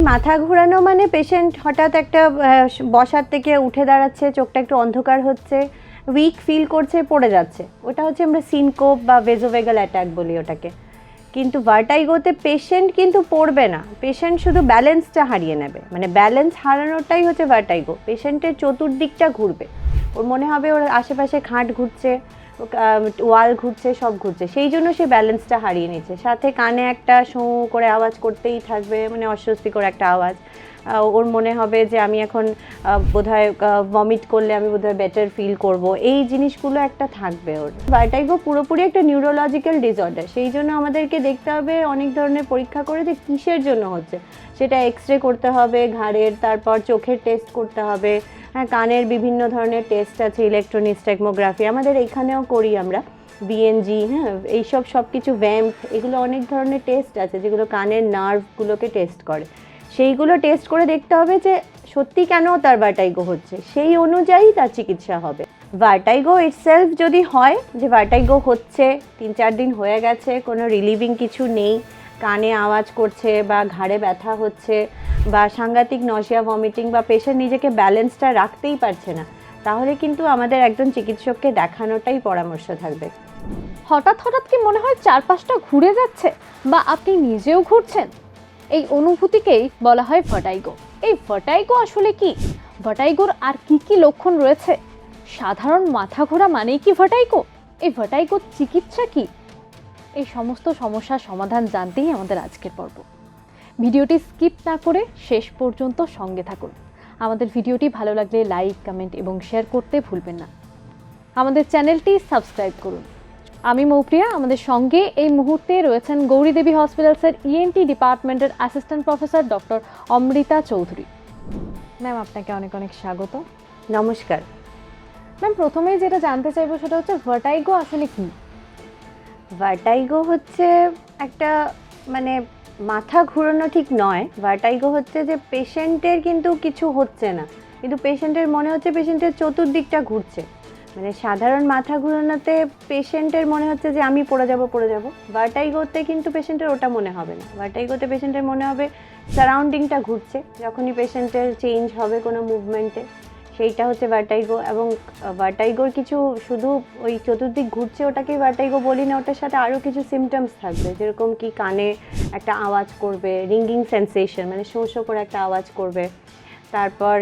মাথা ঘোরানো মানে পেশেন্ট হঠাৎ একটা বসার থেকে উঠে দাঁড়াচ্ছে, চোখটা একটু অন্ধকার হচ্ছে, উইক ফিল করছে, পড়ে যাচ্ছে, ওটা হচ্ছে আমরা সিনকোপ বা ভেসোভেগাল অ্যাটাক বলি ওটাকে। কিন্তু ভার্টাইগোতে পেশেন্ট কিন্তু পড়বে না, পেশেন্ট শুধু ব্যালেন্সটা হারিয়ে নেবে, মানে ব্যালেন্স হারানোটাই হচ্ছে ভার্টাইগো। পেশেন্টের চতুর্দিকটা ঘুরবে, ওর মনে হবে ওর আশেপাশে খাট ঘুরছে, ওয়াল ঘুরছে, সব ঘুরছে, সেই জন্য সে ব্যালেন্সটা হারিয়ে নিচ্ছে। সাথে কানে একটা শোঁ করে আওয়াজ করতেই থাকবে, মানে অস্বস্তিকর একটা আওয়াজ। ওর মনে হবে যে আমি এখন বোধহয় ভমিট করলে আমি বোধহয় বেটার ফিল করব, এই জিনিসগুলো একটা থাকবে ওর। ভার্টাইগো পুরোপুরি একটা নিউরোলজিক্যাল ডিসঅর্ডার, সেই জন্য আমাদেরকে দেখতে হবে অনেক ধরনের পরীক্ষা করে যে কিসের জন্য হচ্ছে। সেটা এক্স রে করতে হবে ঘাড়ের, তারপর চোখের টেস্ট করতে হবে, হ্যাঁ কানের বিভিন্ন ধরনের টেস্ট আছে, ইলেকট্রোনিস্টেগমোগ্রাফি আমাদের এখানেও করি আমরা, বিএনজি, হ্যাঁ এইসব সব কিছু, ভ্যাম্প, এগুলো অনেক ধরনের টেস্ট আছে যেগুলো কানের নার্ভগুলোকে টেস্ট করে। সেইগুলো টেস্ট করে দেখতে হবে যে সত্যি কেন তার ভার্টাইগো হচ্ছে, সেই অনুযায়ী তার চিকিৎসা হবে। ভার্টাইগো ইটসেলফ যদি হয় যে ভার্টাইগো হচ্ছে 3-4 দিন হয়ে গেছে, কোনো রিলিভিং কিছু নেই, কানে আওয়াজ করছে বা ঘাড়ে ব্যথা হচ্ছে বা সাংঘাতিক নজিয়া, ভমিটিং, বা পেশেন্ট নিজেকে ব্যালেন্সটা রাখতেই পারছে না, তাহলে কিন্তু আমাদের একজন চিকিৎসককে দেখানোটাই পরামর্শ থাকবে। হঠাৎ হঠাৎ কি মনে হয় চারপাশটা ঘুরে যাচ্ছে বা আপনি নিজেও ঘুরছেন? এই অনুভূতিকেই বলা হয় ভার্টাইগো। এই ভার্টাইগো আসলে কি? ভার্টাইগোর আর কি কি লক্ষণ রয়েছে? সাধারণ মাথা ঘোরা মানেই কি ভার্টাইগো? এই ভার্টাইগোর চিকিৎসা কি? এই সমস্ত সমস্যার সমাধান জানতেই আমাদের আজকের পর্ব। ভিডিওটি স্কিপ না করে শেষ পর্যন্ত সঙ্গে থাকুন। আমাদের ভিডিওটি ভালো লাগলে লাইক, কমেন্ট এবং শেয়ার করতে ভুলবেন না। আমাদের চ্যানেলটি সাবস্ক্রাইব করুন। আমি মৌপ্রিয়া, আমাদের সঙ্গে এই মুহূর্তে রয়েছেন গৌরীদেবী হসপিটালসের ইএনটি ডিপার্টমেন্টের assistant professor doctor Amrita Chowdhury. Ma'am, আপনাকে অনেক অনেক স্বাগত। নমস্কার ম্যাম, প্রথমেই যেটা জানতে চাইবো সেটা হচ্ছে ভার্টাইগো আসলে কি? ভার্টাইগো হচ্ছে একটা, মানে মাথা ঘুরানো ঠিক নয়, ভার্টাইগো হচ্ছে যে পেশেন্টের কিন্তু কিছু হচ্ছে না, কিন্তু পেশেন্টের মনে হচ্ছে পেশেন্টের চতুর্দিকটা ঘুরছে। মানে সাধারণ মাথা ঘুরানোতে পেশেন্টের মনে হচ্ছে যে আমি পড়ে যাব। ভার্টাইগোতে কিন্তু পেশেন্টের ওটা মনে হবে না, ভার্টাইগোতে পেশেন্টের মনে হবে সারাউন্ডিংটা ঘুরছে, যখনই পেশেন্টের চেঞ্জ হবে কোনো মুভমেন্টে, সেইটা হচ্ছে ভার্টাইগো। এবং ভার্টাইগোর কিছু শুধু ওই চতুর্দিক ঘুরছে ওটাকেই ভার্টাইগো বলি না, ওটার সাথে আরও কিছু সিমটমস থাকবে, যেরকম কি কানে একটা আওয়াজ করবে, রিঙ্গিং সেন্সেশন, মানে শো শো করে একটা আওয়াজ করবে, তারপর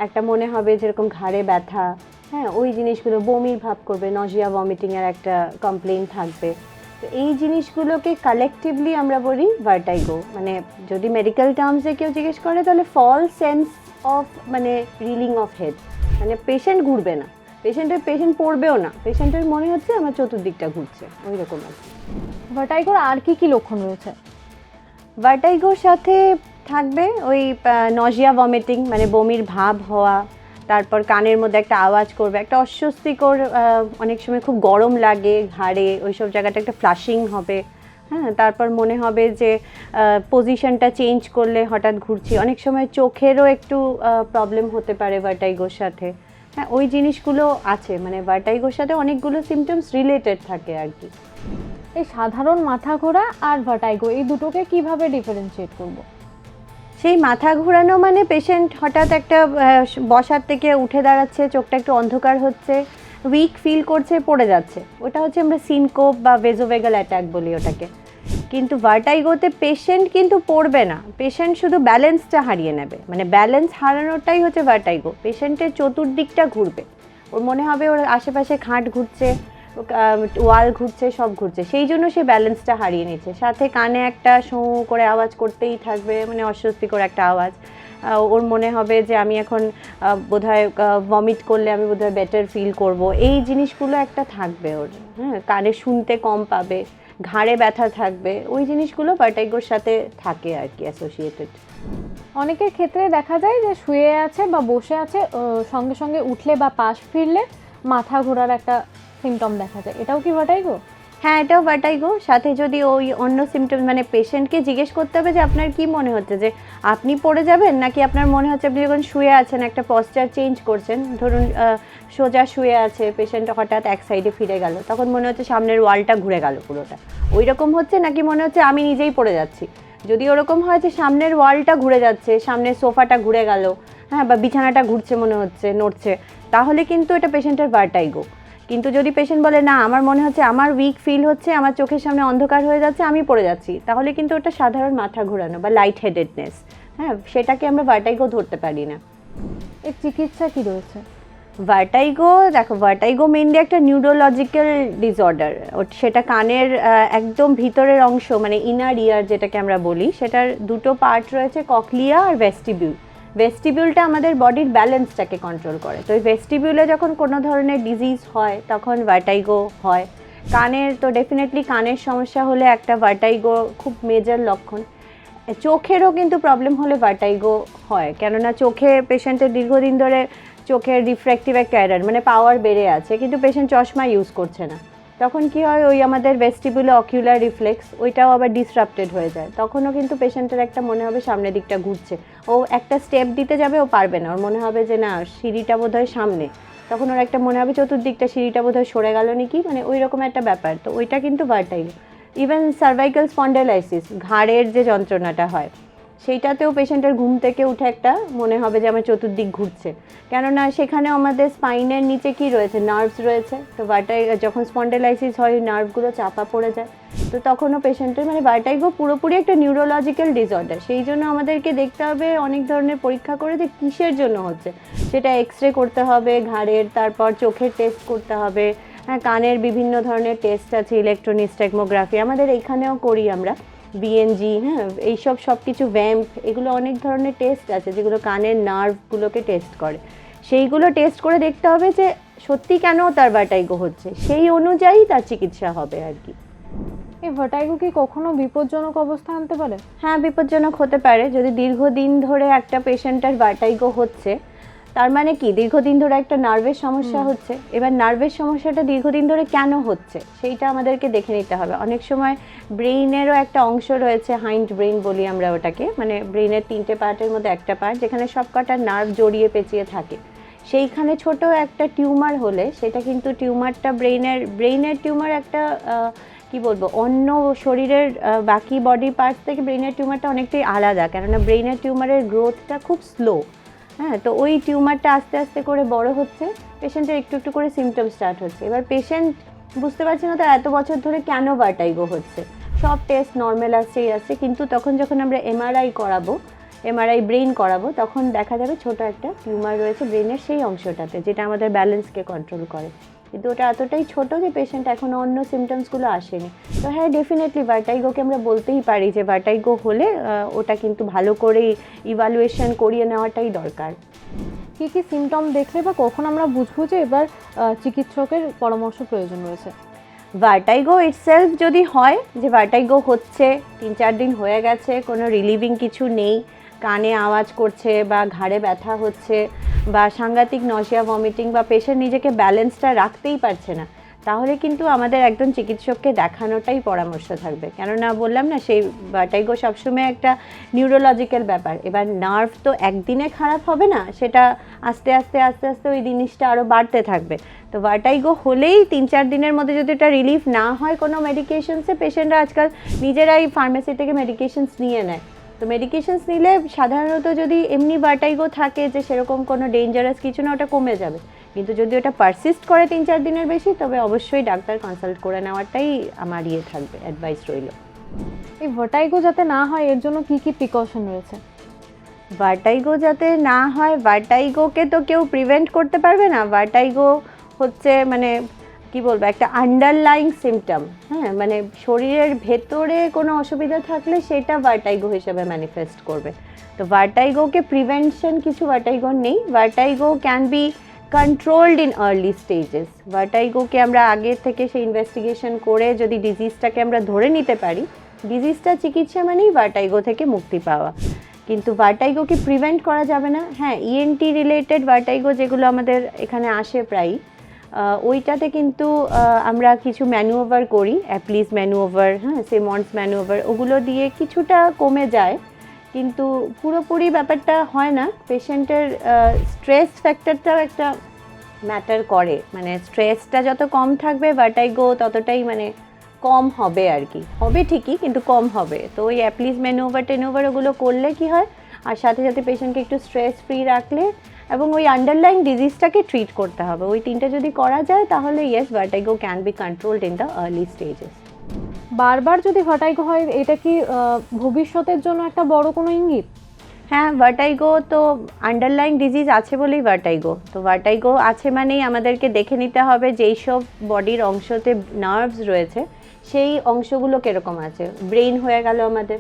একটা মনে হবে যেরকম ঘাড়ে ব্যথা, হ্যাঁ ওই জিনিসগুলো, বমির ভাব করবে, নজিয়া, ভমিটিংয়ের একটা কমপ্লেন থাকবে। তো এই জিনিসগুলোকে কালেকটিভলি আমরা বলি ভার্টাইগো। মানে যদি মেডিকেল টার্মসে কেউ জিজ্ঞেস করে তাহলে ফলস সেন্স অফ, মানে রিলিং অফ হেড, মানে পেশেন্ট ঘুরবে না, পেশেন্ট পড়বেও না, পেশেন্টের মনে হচ্ছে আমার চতুর্দিকটা ঘুরছে, ওই রকম আর কি। ভার্টাইগোর আর কি কি লক্ষণ রয়েছে? ভার্টাইগোর সাথে থাকবে ওই নজিয়া, ভমিটিং, মানে বমির ভাব হওয়া, তারপর কানের মধ্যে একটা আওয়াজ করবে, একটা অস্বস্তিকর, অনেক সময় খুব গরম লাগে ঘাড়ে, ওইসব জায়গাটা একটা ফ্লাশিং হবে, হ্যাঁ তারপর মনে হবে যে পজিশনটা চেঞ্জ করলে হঠাৎ ঘুরছি, অনেক সময় চোখেরও একটু প্রবলেম হতে পারে ভার্টাইগোর সাথে, হ্যাঁ ওই জিনিসগুলো আছে, মানে ভার্টাইগোর সাথে অনেকগুলো সিমটমস রিলেটেড থাকে আর কি। এই সাধারণ মাথা ঘোরা আর ভার্টাইগো, এই দুটোকে কিভাবে ডিফারেন্সিয়েট করব? সেই মাথা ঘোরানো মানে পেশেন্ট হঠাৎ একটা বসার থেকে উঠে দাঁড়াচ্ছে, চোখটা একটু অন্ধকার হচ্ছে, উইক ফিল করছে, পড়ে যাচ্ছে, ওটা হচ্ছে আমরা সিনকোপ বা ভেসোভেগাল অ্যাটাক বলি ওটাকে। কিন্তু ভার্টাইগোতে পেশেন্ট কিন্তু পড়বে না, পেশেন্ট শুধু ব্যালেন্সটা হারিয়ে নেবে, মানে ব্যালেন্স হারানোটাই হচ্ছে ভার্টাইগো। পেশেন্টের চতুর্দিকটা ঘুরবে, ওর মনে হবে ওর আশেপাশে খাট ঘুরছে, ওয়াল ঘুরছে, সব ঘুরছে, সেই জন্য সে ব্যালেন্সটা হারিয়ে নিচ্ছে। সাথে কানে একটা শোঁ করে আওয়াজ করতেই থাকবে, মানে অস্বস্তিকর একটা আওয়াজ। ওর মনে হবে যে আমি এখন বোধহয় ভমিট করলে আমি বোধহয় বেটার ফিল করব, এই জিনিসগুলো একটা থাকবে ওর। হ্যাঁ কানে শুনতে কম পাবে, ঘাড়ে ব্যথা থাকবে, ওই জিনিসগুলো ভার্টাইগোর সাথে থাকে আর কি অ্যাসোসিয়েটেড। অনেকের ক্ষেত্রে দেখা যায় যে শুয়ে আছে বা বসে আছে, সঙ্গে সঙ্গে উঠলে বা পাশ ফিরলে মাথা ঘোরার একটা সিমটম দেখা যায়, এটাও কি ভার্টাইগো? হ্যাঁ এটাও ভার্টাইগো। সাথে যদি ওই অন্য সিমটমস, মানে পেশেন্টকে জিজ্ঞেস করতে হবে যে আপনার কি মনে হচ্ছে, যে আপনি পড়ে যাবেন নাকি আপনার মনে হচ্ছে আপনি যখন শুয়ে আছেন একটা পশ্চার চেঞ্জ করছেন, ধরুন সোজা শুয়ে আছে পেশেন্ট, হঠাৎ এক সাইডে ফিরে গেল, তখন মনে হচ্ছে সামনের ওয়ালটা ঘুরে গেল পুরোটা, ওই রকম হচ্ছে, নাকি মনে হচ্ছে আমি নিজেই পড়ে যাচ্ছি। যদি ওরকম হয় যে সামনের ওয়ালটা ঘুরে যাচ্ছে, সামনের সোফাটা ঘুরে গেল, হ্যাঁ, বা বিছানাটা ঘুরছে মনে হচ্ছে, নড়ছে, তাহলে কিন্তু এটা পেশেন্টের ভার্টাইগো। কিন্তু যদি পেশেন্ট বলে না আমার মনে হচ্ছে, আমার উইক ফিল হচ্ছে, আমার চোখের সামনে অন্ধকার হয়ে যাচ্ছে, আমি পড়ে যাচ্ছি, তাহলে কিন্তু ওটা সাধারণ মাথা ঘোরানো বা লাইট হেডেডনেস, হ্যাঁ, সেটাকে আমরা ভার্টাইগো ধরতে পারি না। এর চিকিৎসা কি রয়েছে? ভার্টাইগো, দেখো ভার্টাইগো মেইনলি একটা নিউরোলজিক্যাল ডিসঅর্ডার। সেটা কানের একদম ভিতরের অংশ, মানে ইনার ইয়ার যেটাকে আমরা বলি, সেটার দুটো পার্ট রয়েছে, ককলিয়া আর ভেস্টিবিউল। ভেস্টিবিউলটা আমাদের বডির ব্যালেন্সটাকে কন্ট্রোল করে। তো এই ভেস্টিবিউলে যখন কোনো ধরনের ডিজিজ হয় তখন ভার্টাইগো হয়। কানের তো ডেফিনেটলি কানের সমস্যা হলে একটা ভার্টাইগো খুব মেজর লক্ষণ। চোখেরও কিন্তু প্রবলেম হলে ভার্টাইগো হয়, কেননা চোখে পেশেন্টের দীর্ঘদিন ধরে চোখের রিফ্র্যাক্টিভ একটা এরার, মানে পাওয়ার বেড়ে আছে, কিন্তু পেশেন্ট চশমা ইউজ করছে না, তখন কি হয়, ওই আমাদের ভেস্টিবুলার অকিউলার রিফ্লেক্স ওইটাও আবার ডিসরাপ্টেড হয়ে যায়। তখনও কিন্তু পেশেন্টের একটা মনে হবে সামনের দিকটা ঘুরছে, ও একটা স্টেপ দিতে যাবে, ও পারবে না, ওর মনে হবে যে না সিঁড়িটা বোধহয় সামনে, তখন ওর একটা মনে হবে চতুর্দিকটা সিঁড়িটা বোধহয় সরে গেল নাকি, মানে ওই রকম একটা ব্যাপার। তো ওইটা কিন্তু ভার্টাইগো। ইভেন সার্ভাইকাল স্পন্ডাইলাইসিস, ঘাড়ের যে যন্ত্রণাটা হয়, সেইটাতেও পেশেন্টের ঘুম থেকে উঠে একটা মনে হবে যে আমার চতুর্দিক ঘুরছে, কেননা সেখানেও আমাদের স্পাইনের নিচে কি রয়েছে, নার্ভস রয়েছে। তো যখন স্পন্ডাইলাইসিস হয় নার্ভগুলো চাপা পড়ে যায়, তো তখনও পেশেন্টের মানে ভার্টাইগো পুরোপুরি একটা নিউরোলজিক্যাল ডিসঅর্ডার। সেই জন্য আমাদেরকে দেখতে হবে অনেক ধরনের পরীক্ষা করে যে কিসের জন্য হচ্ছে, সেটা এক্স রে করতে হবে ঘাড়ের, তারপর চোখের টেস্ট করতে হবে, হ্যাঁ, কানের বিভিন্ন ধরনের টেস্ট আছে, ইলেকট্রোনিস্টেগমোগ্রাফি আমাদের এইখানেও করি আমরা, বিএনজি, হ্যাঁ, এইসব সব কিছু ভ্যাম্প, এগুলো অনেক ধরনের টেস্ট আছে যেগুলো কানের নার্ভগুলোকে টেস্ট করে। সেইগুলো টেস্ট করে দেখতে হবে যে সত্যি কেন তার ভার্টাইগো হচ্ছে, সেই অনুযায়ী তার চিকিৎসা হবে আর কি। এই ভার্টাইগো কি কখনো বিপজ্জনক অবস্থা আনতে পারে? হ্যাঁ, বিপজ্জনক হতে পারে। যদি দীর্ঘদিন ধরে একটা পেশেন্টের ভার্টাইগো হচ্ছে, তার মানে কি দীর্ঘদিন ধরে একটা নার্ভের সমস্যা হচ্ছে। এবার নার্ভের সমস্যাটা দীর্ঘদিন ধরে কেন হচ্ছে সেইটা আমাদেরকে দেখে নিতে হবে। অনেক সময় ব্রেইনেরও একটা অংশ রয়েছে, হাইন্ড ব্রেইন বলি আমরা ওটাকে, মানে ব্রেইনের 3টে পার্টের মধ্যে একটা পার্ট যেখানে সব কটা নার্ভ জড়িয়ে পেঁচিয়ে থাকে। সেইখানে ছোট একটা টিউমার হলে সেটা কিন্তু টিউমারটা ব্রেইনের টিউমার একটা কি বলবো, অন্য শরীরের বাকি বডি পার্টস থেকে ব্রেইনের টিউমারটা অনেকটাই আলাদা, কেননা ব্রেইনের টিউমারের গ্রোথটা খুব স্লো। হ্যাঁ, তো ওই টিউমারটা আস্তে আস্তে করে বড় হচ্ছে, পেশেন্টের একটু একটু করে সিমটম স্টার্ট হচ্ছে। এবার পেশেন্ট বুঝতে পারছে না তার এত বছর ধরে কেন ভার্টাইগো হচ্ছে, সব টেস্ট নর্মাল আসছে, কিন্তু তখন যখন আমরা এমআরআই ব্রেইন করাবো, তখন দেখা যাবে ছোট একটা টিউমার রয়েছে ব্রেইনের সেই অংশটাতে, যেটা আমাদের ব্যালেন্সকে কন্ট্রোল করে, কিন্তু ওটা এতটাই ছোট যে পেশেন্ট এখনও অন্য সিমটমসগুলো আসেনি। তো হ্যাঁ, ডেফিনেটলি ভার্টাইগোকে আমরা বলতেই পারি যে ভার্টাইগো হলে ওটা কিন্তু ভালো করে ইভ্যালুয়েশন করিয়ে নেওয়াটাই দরকার। কি কি সিমটম দেখলে বা কখন আমরা বুঝবো যে এবার চিকিৎসকের পরামর্শ প্রয়োজন রয়েছে? ভার্টাইগো ইটসেলফ যদি হয় যে ভার্টাইগো হচ্ছে, 3-4 দিন হয়ে গেছে, কোনো রিলিভিং কিছু নেই, কানে আওয়াজ করছে বা ঘাড়ে ব্যথা হচ্ছে বা সাংঘাতিক নশিয়া ভমিটিং, বা পেশেন্ট নিজেকে ব্যালেন্সটা রাখতেই পারছে না, তাহলে কিন্তু আমাদের একজন চিকিৎসককে দেখানোটাই পরামর্শ থাকবে। কেননা বললাম না, সেই ভার্টাইগো সবসময় একটা নিউরোলজিক্যাল ব্যাপার। এবার নার্ভ তো একদিনে খারাপ হবে না, সেটা আস্তে আস্তে আস্তে আস্তে ওই জিনিসটা আরও বাড়তে থাকবে। তো ভার্টাইগো হলেই 3-4 দিনের মধ্যে যদি এটা রিলিফ না হয় কোনো মেডিকেশনসে, পেশেন্টরা আজকাল নিজেরাই ফার্মেসি থেকে মেডিকেশনস নিয়ে নেয়। তো মেডিকেশনস নিলে সাধারণত যদি এমনি ভার্টাইগো থাকে যে সেরকম কোনো ডেঞ্জারাস কিছু না, ওটা কমে যাবে। কিন্তু যদি ওটা পারসিস্ট করে 3-4 দিনের বেশি, তবে অবশ্যই ডাক্তার কনসাল্ট করে নেওয়াটাই আমার থাকবে, অ্যাডভাইস রইল। এই ভার্টাইগো যাতে না হয় এর জন্য কি কি প্রিকশন রয়েছে? ভার্টাইগো যাতে না হয়, ভার্টাইগোকে তো কেউ প্রিভেন্ট করতে পারবে না। ভার্টাইগো হচ্ছে মানে কি বলবো, একটা আন্ডারলাইং সিমটম, হ্যাঁ, মানে শরীরের ভেতরে কোনো অসুবিধা থাকলে সেটা ভার্টাইগো হিসেবে ম্যানিফেস্ট করবে। তো ভার্টাইগোকে প্রিভেনশন কিছু ভার্টাইগোর নেই। Vertigo can be controlled in early stages. ভার্টাইগোকে আমরা আগে থেকে সেই ইনভেস্টিগেশন করে যদি ডিজিজটাকে আমরা ধরে নিতে পারি, ডিজিজটা চিকিৎসা মানেই ভার্টাইগো থেকে মুক্তি পাওয়া। কিন্তু ভার্টাইগোকে প্রিভেন্ট করা যাবে না। হ্যাঁ, ইএনটি রিলেটেড ভার্টাইগো যেগুলো আমাদের এখানে আসে প্রায়, ওইটাতে কিন্তু আমরা কিছু ম্যানুওভার করি, অ্যাপ্লিস ম্যানুওভার, হ্যাঁ, সিমন্স ম্যানুওভার, ওগুলো দিয়ে কিছুটা কমে যায়, কিন্তু পুরোপুরি ব্যাপারটা হয় না। পেশেন্টের স্ট্রেস ফ্যাক্টরটাও একটা ম্যাটার করে, মানে স্ট্রেসটা যত কম থাকবে ভার্টাইগো ততটাই মানে কম হবে আর কি, হবে ঠিকই কিন্তু কম হবে। তো ওই অ্যাপ্লিজ ম্যানোভার টেনোভার ওগুলো করলে কি হয়, আর সাথে সাথে পেশেন্টকে একটু স্ট্রেস ফ্রি রাখলে এবং ওই আন্ডারলাইং ডিজিজটাকে ট্রিট করতে হবে, ওই তিনটে যদি করা যায় তাহলে yes vertigo can be controlled in the early stages. বারবার যদি ভার্টাইগো হয় এটা কি ভবিষ্যতের জন্য একটা বড় কোনো ইঙ্গিত? হ্যাঁ, ভার্টাইগো তো আন্ডারলাইং ডিজিজ আছে বলেই ভার্টাইগো, তো ভার্টাইগো আছে মানেই আমাদেরকে দেখে নিতে হবে যেই সব বডির অংশতে নার্ভস রয়েছে সেই অংশগুলো কীরকম আছে। ব্রেন হয়ে গেল আমাদের,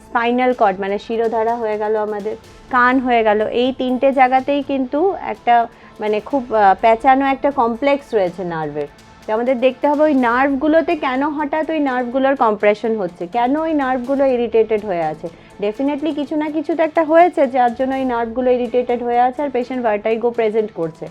স্পাইনাল কর্ড মানে শিরোধারা হয়ে গেল আমাদের, কান হয়ে গেল, এই তিনটে জায়গাতেই কিন্তু একটা মানে খুব প্যাঁচানো একটা কমপ্লেক্স রয়েছে নার্ভের। তো আমাদের দেখতে হবে ওই নার্ভগুলোতে কেন হঠাৎ ওই নার্ভগুলোর কম্প্রেশন হচ্ছে, কেন ওই নার্ভগুলো ইরিটেটেড হয়ে আছে। ডেফিনেটলি কিছু না কিছু তো একটা হয়েছে যার জন্য এই নার্ভগুলো ইরিটেটেড হয়ে আছে আর পেশেন্ট ভার্টাইগো প্রেজেন্ট করছে।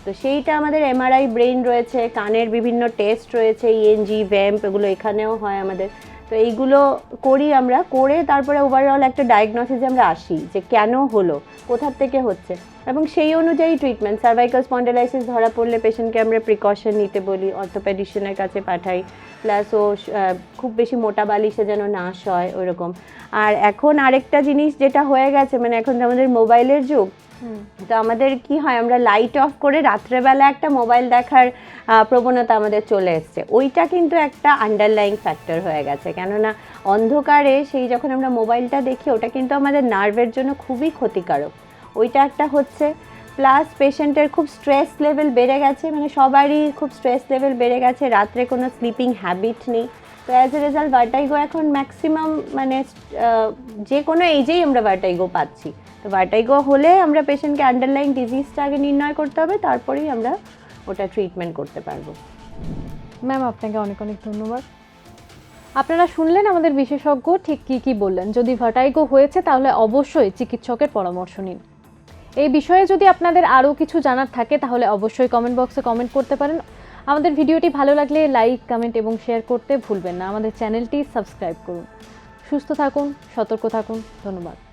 তো সেইটা আমাদের এমআরআই ব্রেন রয়েছে, কানের বিভিন্ন টেস্ট রয়েছে, ইএনজি ভ্যাম্প এগুলো এখানেও হয় আমাদের। তো এইগুলো করি আমরা, করে তারপরে ওভারঅল একটা ডায়াগনোসিসে আমরা আসি যে কেন হলো, কোথার থেকে হচ্ছে, এবং সেই অনুযায়ী ট্রিটমেন্ট। সার্ভাইকাল স্পন্ডালাইসিস ধরা পড়লে পেশেন্টকে আমরা প্রিকশন নিতে বলি, অর্থোপেডিশনের কাছে পাঠাই, প্লাস ও খুব বেশি মোটা বালিশে যেন না হয় ওইরকম। আর এখন আরেকটা জিনিস যেটা হয়ে গেছে, মানে এখন আমাদের মোবাইলের যুগ, তো আমাদের কি হয়, আমরা লাইট অফ করে রাত্রেবেলা একটা মোবাইল দেখার প্রবণতা আমাদের চলে এসছে। ওইটা কিন্তু একটা আন্ডারলাইং ফ্যাক্টর হয়ে গেছে, কেননা অন্ধকারে সেই যখন আমরা মোবাইলটা দেখি ওটা কিন্তু আমাদের নার্ভের জন্য খুবই ক্ষতিকারক, ওইটা একটা হচ্ছে। প্লাস পেশেন্টের খুব স্ট্রেস লেভেল বেড়ে গেছে, মানে সবারই খুব স্ট্রেস লেভেল বেড়ে গেছে, রাত্রে কোনো স্লিপিং হ্যাবিট নেই। তো অ্যাজ এ রেজাল্ট ভার্টাইগো এখন ম্যাক্সিমাম মানে যে কোনো এজেই আমরা ভার্টাইগো পাচ্ছি। তো ভার্টাইগো হলে আমরা পেশেন্টকে আন্ডারলাইং ডিজিজটা আগে নির্ণয় করতে হবে, তারপরেই আমরা ওটা ট্রিটমেন্ট করতে পারবো। ম্যাম আপনাকে অনেক অনেক ধন্যবাদ। আপনারা শুনলেন আমাদের বিশেষজ্ঞ ঠিক কী বললেন। যদি ভার্টাইগো হয়েছে তাহলে অবশ্যই চিকিৎসকের পরামর্শ নিন। এই বিষয়ে যদি আপনাদের আরও কিছু জানার থাকে তাহলে অবশ্যই কমেন্ট বক্সে কমেন্ট করতে পারেন। আমাদের ভিডিওটি ভালো লাগলে লাইক, কমেন্ট এবং শেয়ার করতে ভুলবেন না। আমাদের চ্যানেলটি সাবস্ক্রাইব করুন। সুস্থ থাকুন, সতর্ক থাকুন। ধন্যবাদ।